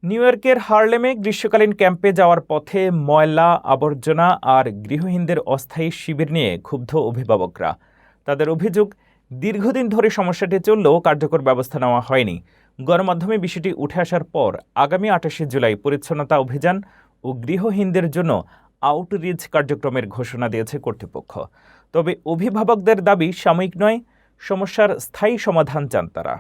New ইয়র্কের হার্লেমে গ্রীষ্মকালীন ক্যাম্পে যাওয়ার পথে ময়লা আবর্জনা আর গৃহহীনদের অস্থায়ী শিবির নিয়ে ক্ষুব্ধ অভিভাবকরা। তাদের অভিযোগ, দীর্ঘদিন ধরে সমস্যাটি চললেও কার্যকর ব্যবস্থা নেওয়া হয়নি। গণমাধ্যমে বিষয়টি উঠে আসার পর আগামী ২৮শে জুলাই পরিচ্ছন্নতা অভিযান ও গৃহহীনদের জন্য আউটরিচ কার্যক্রমের ঘোষণা দিয়েছে কর্তৃপক্ষ। তবে অভিভাবকদের দাবি সাময়িক নয়, সমস্যার স্থায়ী সমাধান চান তারা।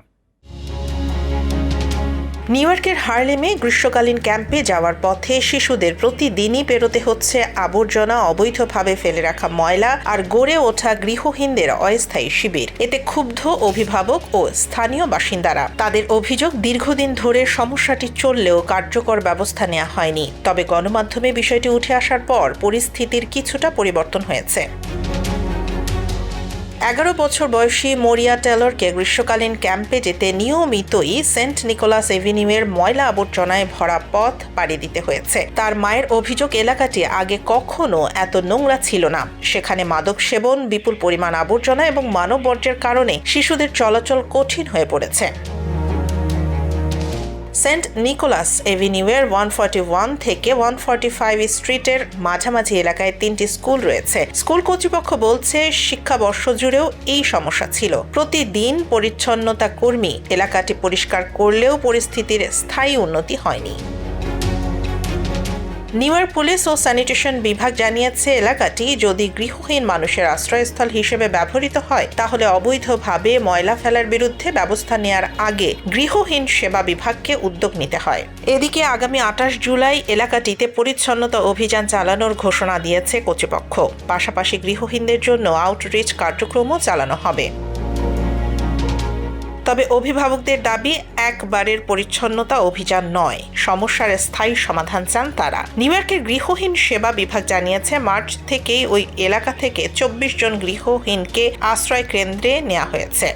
নিউ ইয়র্কের হার্লেমে গ্রীষ্মকালীন ক্যাম্পে যাওয়ার পথে শিশুদের প্রতিদিনই পেরোতে হচ্ছে আবর্জনা, অবৈধভাবে ফেলে রাখা ময়লা আর গড়ে ওঠা গৃহহীনদের অস্থায়ী শিবির। এতে ক্ষুব্ধ অভিভাবক ও স্থানীয় বাসিন্দারা। তাদের অভিযোগ, দীর্ঘদিন ধরে সমস্যাটি চললেও কার্যকর ব্যবস্থা নেওয়া হয়নি। তবে গণমাধ্যমে বিষয়টি উঠে আসার পর পরিস্থিতির কিছুটা পরিবর্তন হয়েছে। 11 বছর বয়সী মরিয়া টেলরকে গ্রীষ্মকালীন ক্যাম্পে যেতে নিয়মিতই সেন্ট নিকোলাস এভিনিউয়ের ময়লা আবর্জনায় ভরা পথ পাড়ি দিতে হয়েছে। তার মায়ের অভিযোগ, এলাকাটি আগে কখনো এত নোংরা ছিল না। সেখানে মাদক সেবন, বিপুল পরিমাণ আবর্জনা এবং মানববর্জ্যের কারণে শিশুদের চলাচল কঠিন হয়ে পড়েছে। সেন্ট নিকোলাস এভিনিউয়ের 141 থেকে 145 স্ট্রিটের মাঝামাঝি এলাকায় 3টি স্কুল রয়েছে। স্কুল কর্তৃপক্ষ বলছে, শিক্ষাবর্ষ জুড়েও এই সমস্যা ছিল। প্রতিদিন পরিচ্ছন্নতা কর্মী এলাকাটি পরিষ্কার করলেও পরিস্থিতির স্থায়ী উন্নতি হয়নি। নিউ ইয়র্ক পুলিশ ও স্যানিটেশন বিভাগ জানিয়েছে, এলাকাটি যদি গৃহহীন মানুষের আশ্রয়স্থল হিসেবে ব্যবহৃত হয় তাহলে অবৈধভাবে ময়লা ফেলার বিরুদ্ধে ব্যবস্থা নেওয়ার আগে গৃহহীন সেবা বিভাগকে উদ্যোগ নিতে হয়। এদিকে আগামী 28 জুলাই এলাকাটিতে পরিচ্ছন্নতা অভিযান চালানোর ঘোষণা দিয়েছে কর্তৃপক্ষ। পাশাপাশি গৃহহীনদের জন্য আউটরিচ কার্যক্রমও চালানো হবে। তবে অভিভাবকদের দাবি, একবারের পরিচ্ছন্নতা অভিযান নয়, সমস্যার স্থায়ী সমাধান চান তারা। নিউ ইয়র্কের গৃহহীন সেবা বিভাগ জানিয়েছে, মার্চ থেকেই ওই এলাকা থেকে 24 জন গৃহহীনকে আশ্রয় কেন্দ্রে নেওয়া হয়েছে।